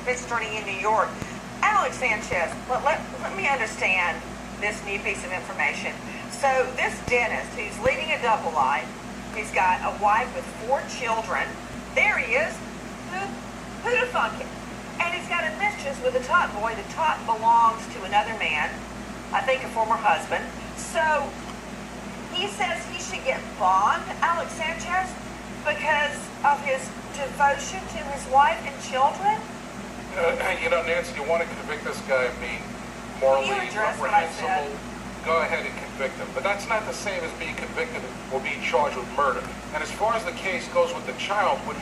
visiting in New York. Alex Sanchez, let me understand this new piece of information. So this dentist, he's leading a double life. He's got a wife with 4 children. There he is. Who'd have thunk it? And he's got a mistress with a tot boy. The tot belongs to another man, I think a former husband. So he says he should get bond, Alex Sanchez, because of his devotion to his wife and children? You know, Nancy, you want to convict this guy of being morally reprehensible, go ahead and convict him. But that's not the same as being convicted or being charged with murder. And as far as the case goes with the child, you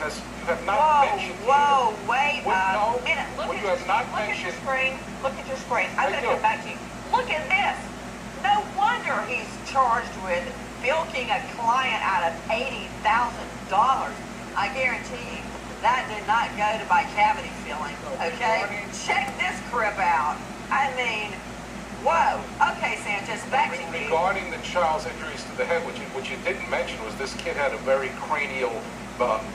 have not mentioned... Whoa, wait a minute. Look at your screen. Look at your screen. I'm going to come back to you. Look at this. No wonder he's charged with bilking a client out of $80,000. I guarantee you, that did not go to my cavity filling, okay? Check this crib out. I mean, whoa. Okay, Sanchez, back to you. Regarding the child's injuries to the head, which you didn't mention, was this kid had a very cranial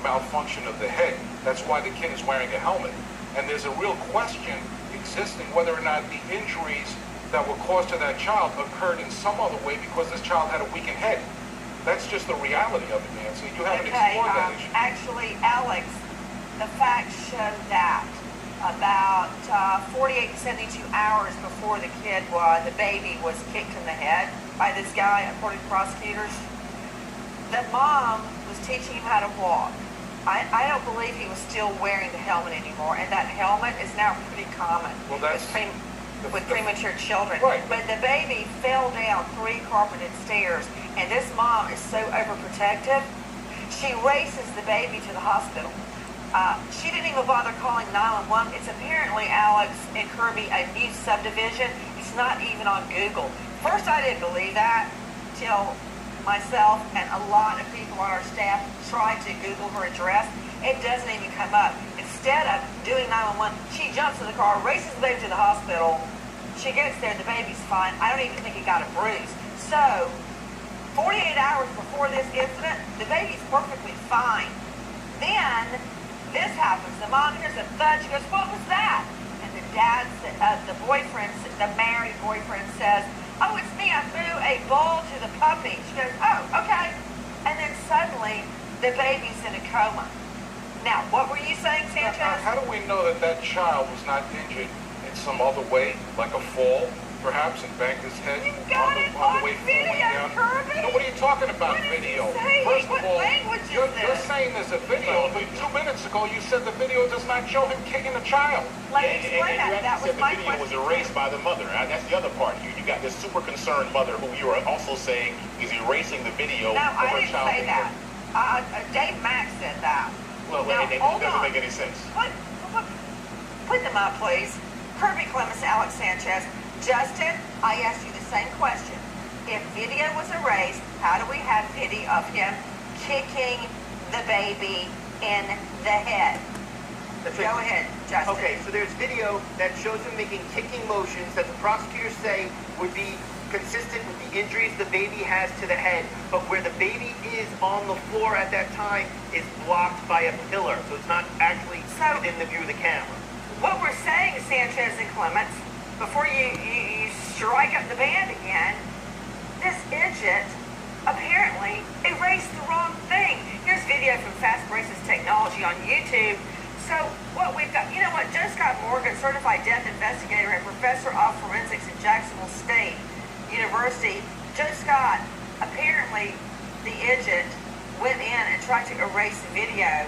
malfunction of the head. That's why the kid is wearing a helmet. And there's a real question existing whether or not the injuries that were caused to that child occurred in some other way because this child had a weakened head. That's just the reality of it, Nancy. You haven't explored that issue. Actually, Alex, the facts show that about 48 to 72 hours before the baby was kicked in the head by this guy, according to prosecutors, the mom was teaching him how to walk. I don't believe he was still wearing the helmet anymore, and that helmet is now pretty common with premature children. Right. But the baby fell down 3 carpeted stairs, and this mom is so overprotective, she races the baby to the hospital. She didn't even bother calling 911. It's apparently, Alex and Kirby, a new subdivision. It's not even on Google. First, I didn't believe that till myself and a lot of people on our staff tried to Google her address. It doesn't even come up. Instead of doing 911, she jumps in the car, races the baby to the hospital. She gets there, the baby's fine. I don't even think he got a bruise. So, 48 hours before this incident, the baby's perfectly fine. Then, this happens. The mom hears a thud. She goes, "What was that?" And the dad, the married boyfriend says, "Oh, it's me. I threw a bowl to the puppy." She goes, "Oh, okay." And then suddenly, the baby's in a coma. Now, what were you saying, Sanchez? How do we know that that child was not injured in some other way, like a fall, perhaps, and banged his head You got it on the way video, down? Kirby. No, what are you talking about, What did video? you say? First What of all, language is you're this? saying there's a video, but 2 minutes ago you said the video does not show him kicking a child. Let me explain that. That was my the video was question. erased by the mother. That's the other part. You got this super concerned mother who you are also saying is erasing the video No, of I her didn't child. say that. Dave Mack said that. Well, now, it hold doesn't on. make any sense. Put them up, please. Kirby Clemens, Alex Sanchez. Justin, I asked you the same question. If video was erased, how do we have video of him kicking the baby in the head? Go ahead, Justin. Okay, so there's video that shows him making kicking motions that the prosecutors say would be consistent with the injuries the baby has to the head, but where the baby is on the floor at that time is blocked by a pillar, so it's not actually within the view of the camera. What we're saying, Sanchez and Clements, before you strike up the band again, this idiot apparently erased the wrong thing. Here's video from Fast Braces Technology on YouTube. So what we've got, you know what, Joe Scott Morgan, certified death investigator and professor of forensics at Jacksonville State University. Joe Scott, apparently the idiot went in and tried to erase the video,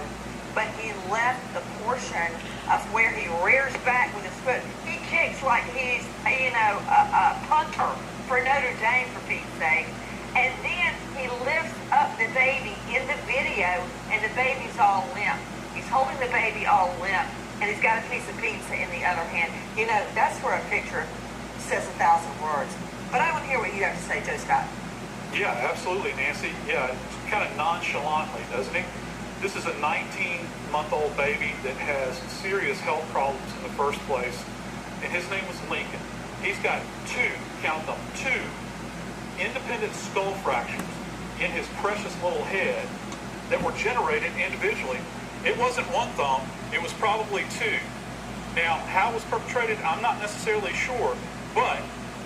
but he left the portion of where he rears back with his foot. He kicks like he's, a punter for Notre Dame, for Pete's sake. And then he lifts up the baby in the video, and the baby's all limp. He's holding the baby all limp, and he's got a piece of pizza in the other hand. You know, that's where a picture says 1,000 words. But I want to hear what you have to say, Joe Scott. Yeah, absolutely, Nancy. Yeah, kind of nonchalantly, doesn't he? This is a 19-month-old baby that has serious health problems in the first place, and his name was Lincoln. He's got 2, count them, 2 independent skull fractures in his precious little head that were generated individually. It wasn't 1 thumb, it was probably 2. Now, how it was perpetrated, I'm not necessarily sure, but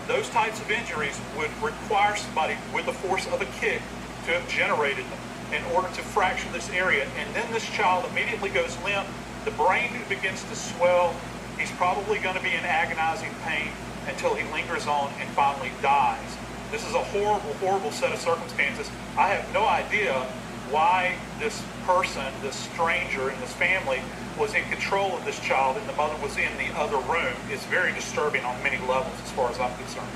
those types of injuries would require somebody with the force of a kick to have generated them in order to fracture this area. And then this child immediately goes limp. The brain begins to swell. He's probably going to be in agonizing pain until he lingers on and finally dies. This is a horrible, horrible set of circumstances. I have no idea why this person, this stranger in this family, was in control of this child and the mother was in the other room. It's very disturbing on many levels as far as I'm concerned.